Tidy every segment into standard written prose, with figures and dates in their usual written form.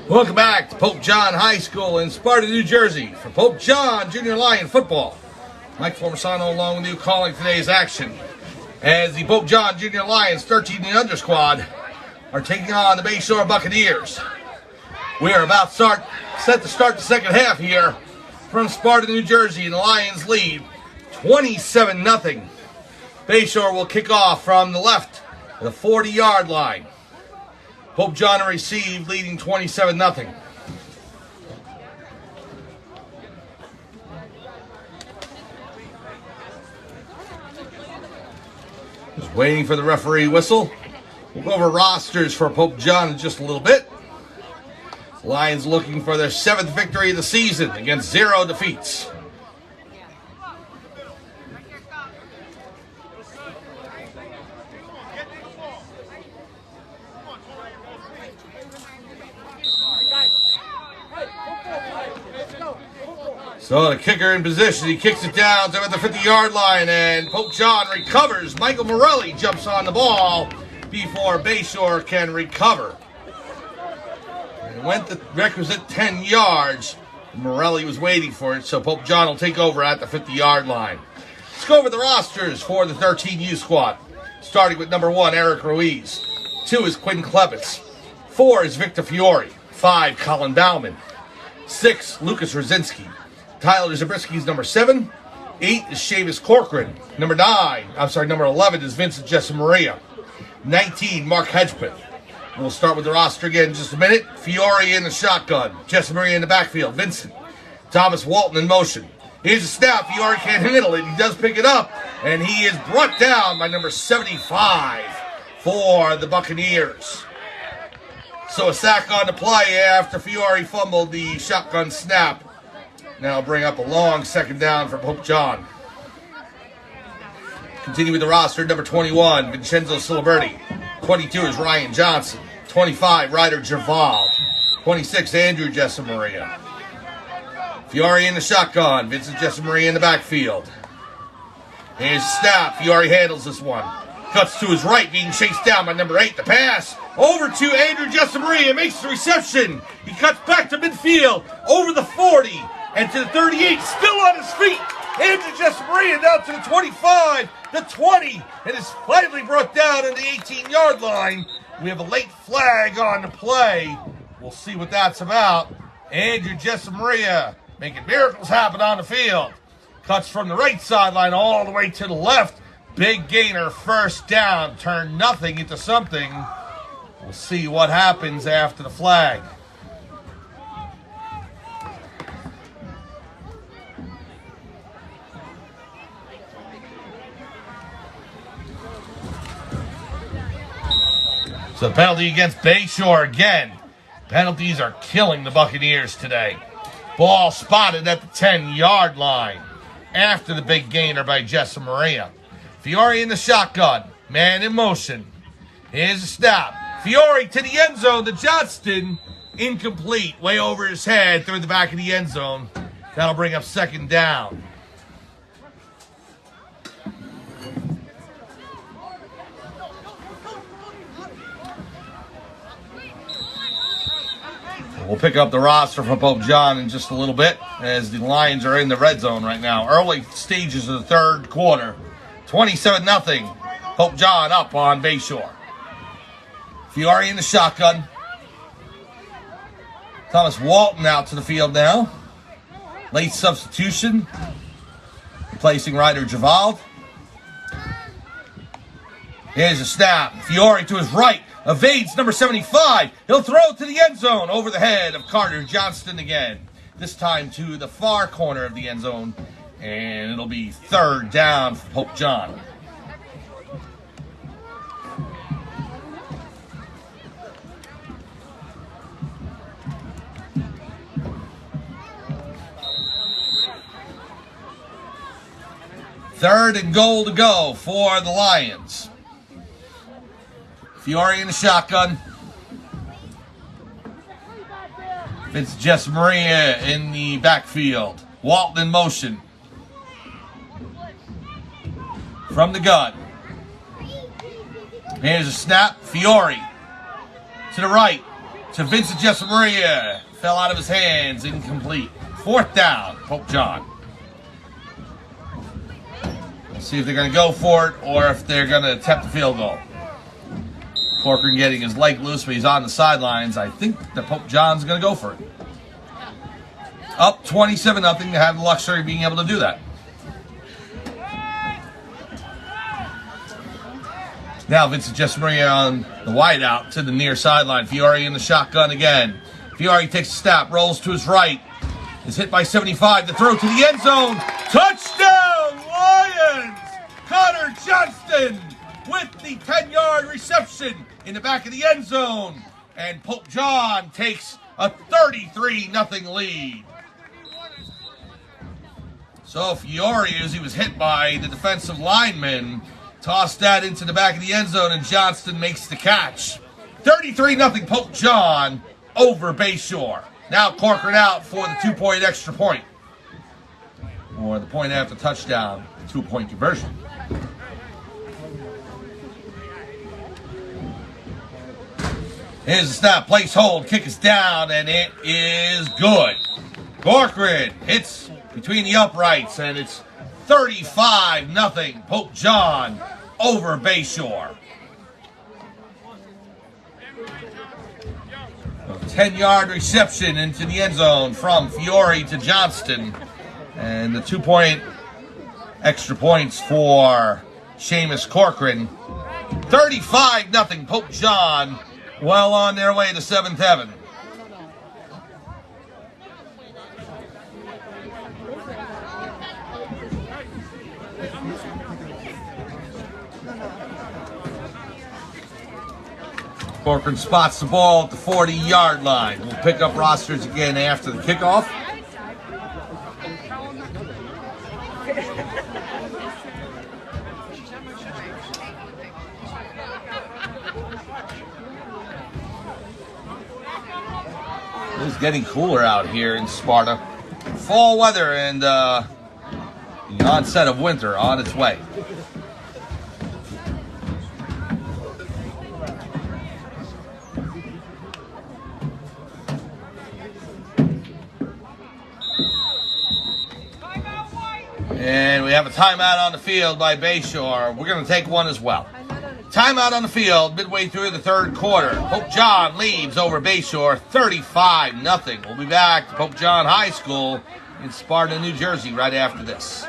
Welcome back to Pope John High School in Sparta, New Jersey for Pope John Junior Lion Football. Mike Formasano along with you calling today's action as the Pope John Junior Lions 13 and under squad are taking on the Bayshore Buccaneers. We are set to start the second half here from Sparta, New Jersey, and the Lions lead 27-0. Bayshore will kick off from the left at the 40-yard line. Pope John will receive, leading 27-0. Just waiting for the referee whistle. We'll go over rosters for Pope John in just a little bit. Lions looking for their 7th victory of the season against 0 defeats. So the kicker in position, he kicks it down to at the 50-yard line, and Pope John recovers. Michael Morelli jumps on the ball before Bayshore can recover. It went the requisite 10 yards. Morelli was waiting for it, so Pope John will take over at the 50-yard line. Let's go over the rosters for the 13U squad. Starting with number 1, Eric Ruiz. 2 is Quinn Klebitz. 4 is Victor Fiore. 5, Colin Bauman. 6, Lucas Rosinski. Tyler Zabriskie is number 7. 8 is Seamus Corcoran. Number 11 is Vincent Jessamaria. 19, Mark Hedgepeth. We'll start with the roster again in just a minute. Fiore in the shotgun. Jessamaria in the backfield. Vincent. Thomas Walton in motion. Here's a snap. Fiore can't handle it. He does pick it up. And he is brought down by number 75 for the Buccaneers. So a sack on the play after Fiore fumbled the shotgun snap. Now bring up a long second down for Pope John. Continue with the roster. Number 21, Vincenzo Siliberti. 22 is Ryan Johnson. 25, Ryder Javal. 26, Andrew Jessamaria. Fiore in the shotgun. Vincent Jessamaria in the backfield. Here's the snap. Fiore handles this one. Cuts to his right, being chased down by number 8. The pass over to Andrew Jessamaria. Makes the reception. He cuts back to midfield. Over the 40. And to the 38, still on his feet. Andrew Jessamaria down to the 25, the 20, and is finally brought down in the 18-yard line. We have a late flag on the play. We'll see what that's about. Andrew Jessamaria making miracles happen on the field. Cuts from the right sideline all the way to the left. Big gainer, first down. Turn nothing into something. We'll see what happens after the flag. So penalty against Bayshore again. Penalties are killing the Buccaneers today. Ball spotted at the 10-yard line after the big gainer by Jessamaria. Fiore in the shotgun. Man in motion. Here's a snap. Fiore to the end zone to Johnston. Incomplete. Way over his head through the back of the end zone. That'll bring up second down. We'll pick up the roster from Pope John in just a little bit as the Lions are in the red zone right now. Early stages of the third quarter. 27-0. Pope John up on Bayshore. Fiore in the shotgun. Thomas Walton out to the field now. Late substitution. Replacing Ryder Javal. Here's a snap. Fiore to his right. Evades number 75. He'll throw it to the end zone over the head of Carter Johnston again. This time to the far corner of the end zone. And it'll be third down for Pope John. Third and goal to go for the Lions. Fiore in the shotgun. Vincent Jessamaria in the backfield. Walton in motion. From the gun. Here's a snap. Fiore to the right. to Vincent Jessamaria. Fell out of his hands, incomplete. 4th down, Pope John. We'll see if they're going to go for it or if they're going to attempt the field goal. Corcoran getting his leg loose, but he's on the sidelines. I think that Pope John's going to go for it. Up 27-0. They have the luxury of being able to do that. Now Vincent Jessamaria on the wide out to the near sideline. Fiore in the shotgun again. Fiore takes a step, rolls to his right. Is hit by 75. The throw to the end zone. Touchdown, Lions! Connor Johnston with the 10-yard reception in the back of the end zone. And Pope John takes a 33-0 lead. So Fiore, as he was hit by the defensive lineman, tossed that into the back of the end zone, and Johnston makes the catch. 33-0 Pope John over Bayshore. Now Corcoran out for the 2-point extra point. Or the point after touchdown, 2-point conversion. Here's the snap, place hold, kick is down, and it is good. Corcoran hits between the uprights, and it's 35-0 Pope John over Bayshore. A 10-yard reception into the end zone from Fiore to Johnston. And the 2-point extra points for Seamus Corcoran. 35-0 Pope John, well on their way to 7th heaven. Corcoran spots the ball at the 40-yard line. We'll pick up rosters again after the kickoff. It's getting cooler out here in Sparta. Fall weather and the onset of winter on its way. And we have a timeout on the field by Bayshore. We're going to take one as well. Timeout on the field midway through the 3rd quarter. Pope John leads over Bayshore 35-0. We'll be back to Pope John High School in Sparta, New Jersey right after this.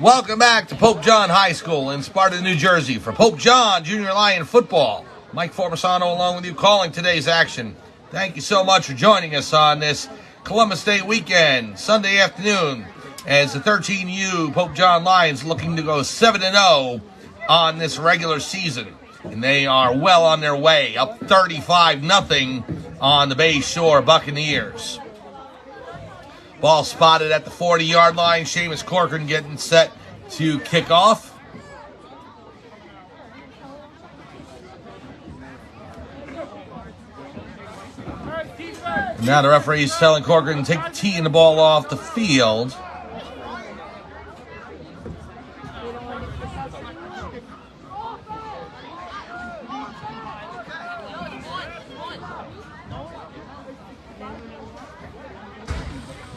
Welcome back to Pope John High School in Sparta, New Jersey. For Pope John Junior Lion Football, Mike Formisano along with you calling today's action. Thank you so much for joining us on this Columbus Day weekend, Sunday afternoon, as the 13U Pope John Lions looking to go 7-0 on this regular season. And they are well on their way, up 35-0 on the Bayshore Buccaneers. Ball spotted at the 40-yard line. Seamus Corcoran getting set to kick off. And now the referee's telling Corcoran to take the tee and the ball off the field.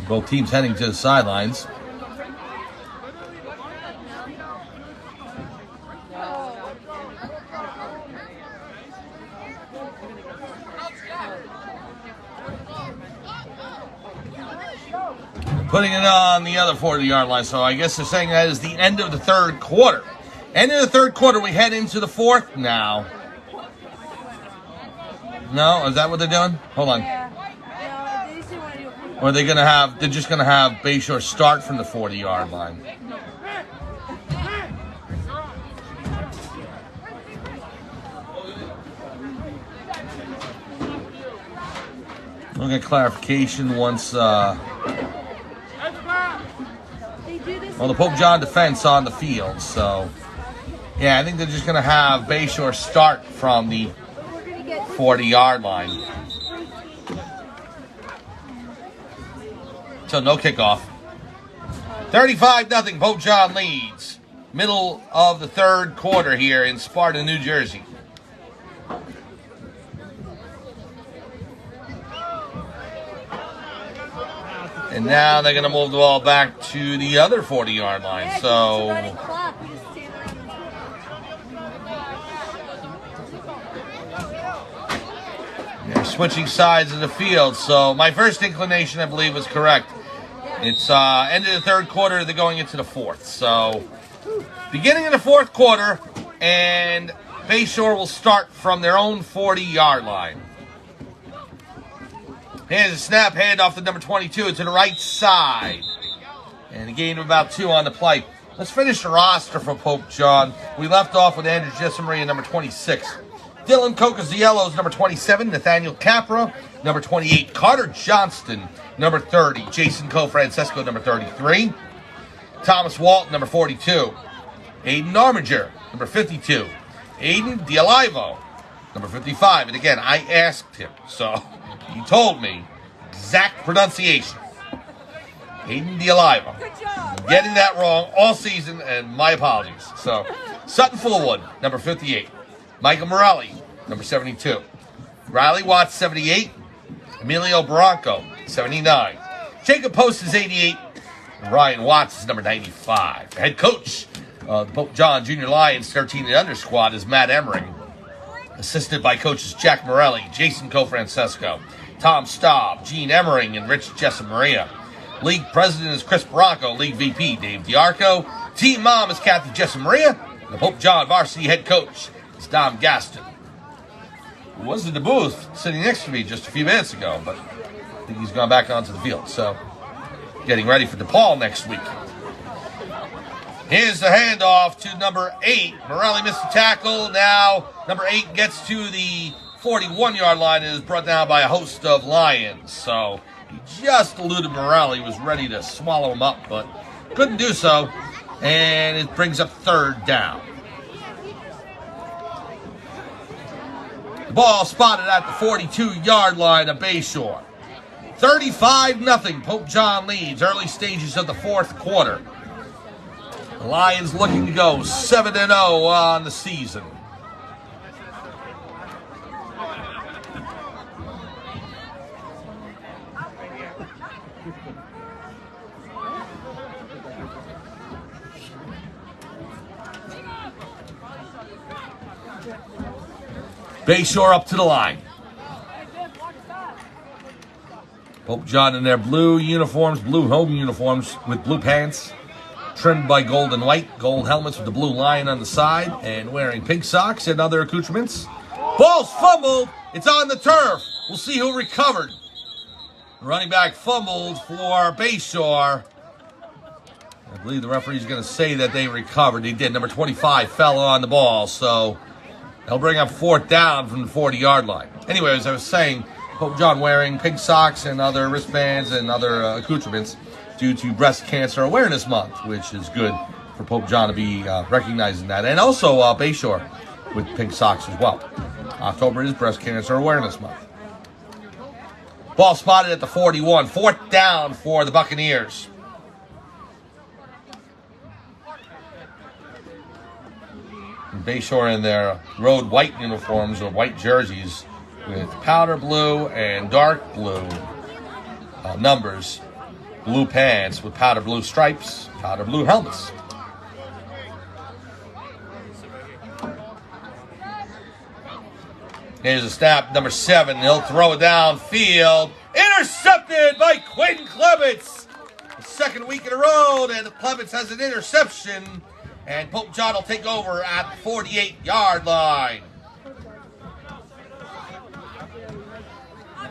Both teams heading to the sidelines. Putting it on the other 40-yard line. So I guess they're saying that is the end of the third quarter. End of the third quarter, we head into the fourth now. No? Is that what they're doing? Hold on. Or are they going to have, they're just going to have Bayshore start from the 40-yard line. We'll get clarification once, well, the Pope John defense on the field, so yeah, I think they're just going to have Bayshore start from the 40-yard line. So no kickoff. 35-0, Pope John leads. Middle of the third quarter here in Sparta, New Jersey. And now they're going to move the ball back to the other 40-yard line. So they're switching sides of the field. So my first inclination, I believe, was correct. It's end of the third quarter. They're going into the fourth. So beginning of the fourth quarter, and Bayshore will start from their own 40-yard line. Here's a snap, handoff to number 22 to the right side. And a gain of about 2 on the play. Let's finish the roster for Pope John. We left off with Andrew Jessamaria, number 26. Dylan Cocazziello's number 27. Nathaniel Capra, number 28. Carter Johnston, number 30. Jason Cofrancesco, number 33. Thomas Walton, number 42. Aiden Armiger, number 52. Aiden Dialivo, number 55. And again, I asked him, so he told me exact pronunciation. Aiden Dialivo. Getting that wrong all season, and my apologies. So, Sutton Fullwood, number 58. Michael Morelli, number 72. Riley Watts, 78. Emilio Bronco, 79. Jacob Post is 88. And Ryan Watts is number 95. The head coach of the Pope John Junior Lions 13 and under squad is Matt Emmering, assisted by coaches Jack Morelli, Jason Cofrancesco, Tom Staub, Gene Emmering, and Rich Jessamaria. League president is Chris Bronco. League VP Dave Diarco. Team mom is Kathy Jessamaria. And the Pope John varsity head coach is Dom Gaston, who was in the booth sitting next to me just a few minutes ago, but I think he's gone back onto the field. So, getting ready for DePaul next week. Here's the handoff to number 8. Morelli missed the tackle. Now, number 8 gets to the 41-yard line and is brought down by a host of Lions. So, he just eluded Morelli, was ready to swallow him up, but couldn't do so. And it brings up third down. The ball spotted at the 42-yard line of Bayshore. 35-0, Pope John leads, early stages of the fourth quarter. The Lions looking to go 7-0 on the season. Bayshore up to the line. Pope John in their blue uniforms, blue home uniforms with blue pants, trimmed by gold and white, gold helmets with the blue lion on the side, and wearing pink socks and other accoutrements. Ball's fumbled. It's on the turf. We'll see who recovered. The running back fumbled for Bayshore. I believe the referee's going to say that they recovered. They did. Number 25 fell on the ball, so they'll bring up fourth down from the 40-yard line. Anyway, as I was saying, Pope John wearing pink socks and other wristbands and other accoutrements due to Breast Cancer Awareness Month, which is good for Pope John to be recognizing that. And also Bayshore with pink socks as well. October is Breast Cancer Awareness Month. Ball spotted at the 41. Fourth down for the Buccaneers. Bayshore in their road white uniforms or white jerseys with powder blue and dark blue numbers. blue pants with powder blue stripes, powder blue helmets. Here's a snap, number 7. He'll throw it downfield. Intercepted by Quinn Clements. The second week in a row that Clements has an interception. And Pope John will take over at the 48-yard line.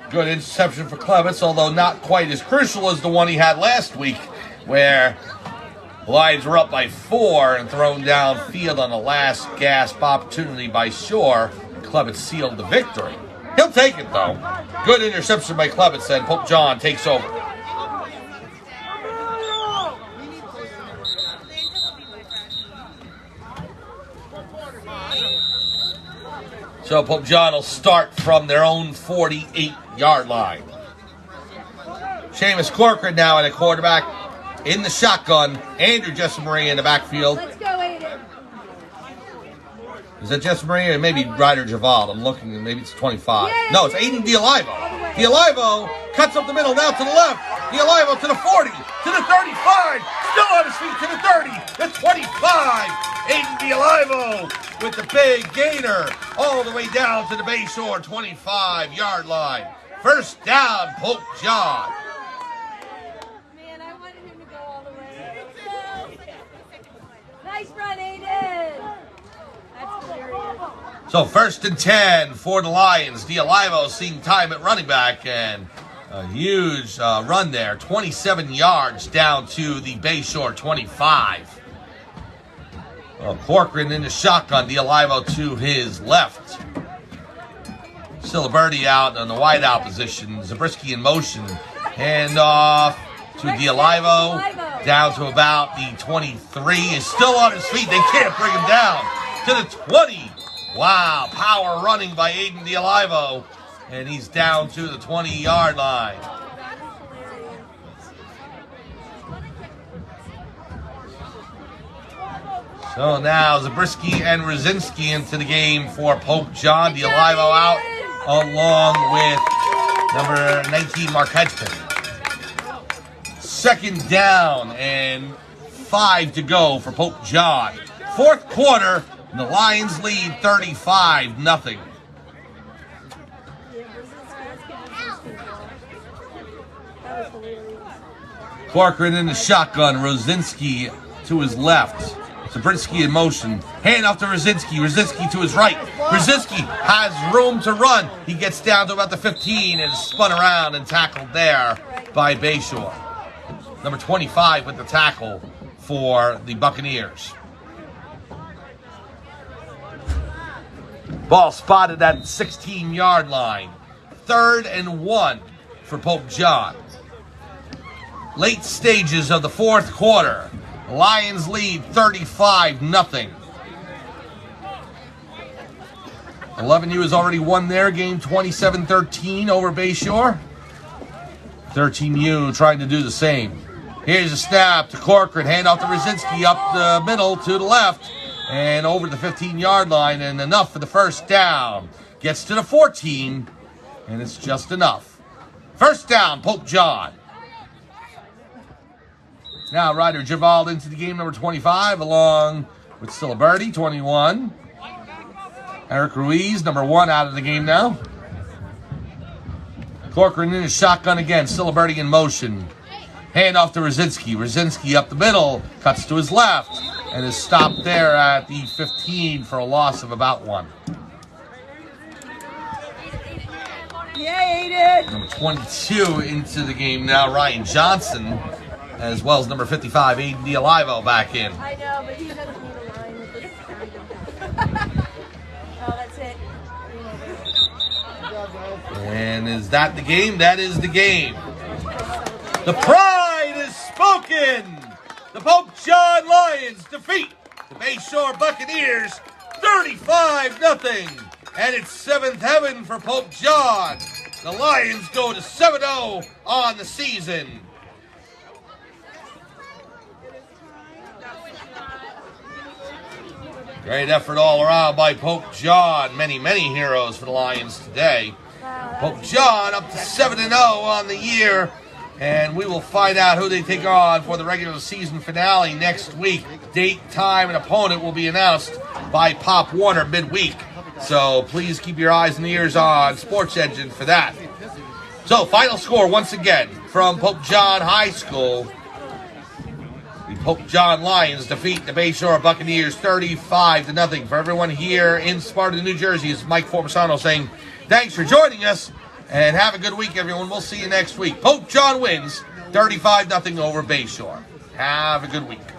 Good interception for Clements, although not quite as crucial as the one he had last week, where the Lions were up by 4 and thrown downfield on the last gasp opportunity by Shore. Clements sealed the victory. He'll take it, though. Good interception by Clements, and Pope John takes over. So Pope John will start from their own 48-yard line. Seamus Corcoran now at a quarterback in the shotgun. Andrew Jessamari in the backfield. Let's go, Aiden. Is that Jessamari or maybe Ryder Javald? I'm looking, maybe it's 25. Yay! No, it's Aiden Dialivo. Dialivo cuts up the middle, now to the left. Dialivo to the 40, to the 35. Still on his feet to the 30, the 25. Aiden Dialivo with the big gainer all the way down to the Bayshore 25-yard line. First down, Pope John. Man, I wanted him to go all the way. Nice run, Aiden. That's hilarious. So 1st and 10 for the Lions. Dialivo seeing time at running back, and a huge run there. 27 yards down to the Bayshore 25. Corcoran in the shotgun. Dialivo to his left. Siliberti out on the wideout position. Zabriskie in motion. Hand off to Dialivo. Down to about the 23. He's still on his feet. They can't bring him down. To the 20. Wow, power running by Aiden Dialivo. And he's down to the 20-yard line. So now Zabriskie and Rosinski into the game for Pope John. Dialivo out along with number 19, Mark Hedgepin. 2nd down and 5 to go for Pope John. 4th quarter, the Lions lead 35-0. Corcoran in the shotgun. Rosinski to his left. Zabriskie in motion. Hand off to Rosinski. Rosinski to his right. Rosinski has room to run. He gets down to about the 15 and is spun around and tackled there by Bayshore. Number 25 with the tackle for the Buccaneers. Ball spotted at 16-yard line. 3rd and 1 for Pope John. Late stages of the 4th quarter. Lions lead 35-0. 11U has already won their game 27-13 over Bayshore. 13U trying to do the same. Here's a snap to Corcoran. Hand off to Rosinski up the middle to the left. And over the 15-yard line, and enough for the first down. Gets to the 14, and it's just enough. First down, Pope John. Now Ryder Javald into the game, number 25, along with Siliberti, 21. Eric Ruiz, number 1, out of the game now. Corcoran in his shotgun again. Siliberti in motion. Hand off to Rosinski. Rosinski up the middle, cuts to his left, and is stopped there at the 15 for a loss of about 1. Yay, Aiden! Number 22 into the game now, Ryan Johnson, as well as number 55, Aiden Dialivo back in. I know, but he doesn't need a line with this. Oh, that's it. And is that the game? That is the game. The pride is spoken. The Pope John Lions defeat the Bayshore Buccaneers 35-0. And it's 7th heaven for Pope John. The Lions go to 7-0 on the season. Great effort all around by Pope John. Many, many heroes for the Lions today. Pope John up to 7-0 on the year. And we will find out who they take on for the regular season finale next week. Date, time, and opponent will be announced by Pop Warner midweek. So please keep your eyes and ears on Sports Engine for that. So final score once again from Pope John High School. The Pope John Lions defeat the Bayshore Buccaneers 35-0. For everyone here in Sparta, New Jersey, it's Mike Formisano saying thanks for joining us. And have a good week, everyone. We'll see you next week. Pope John wins 35-0 over Bayshore. Have a good week.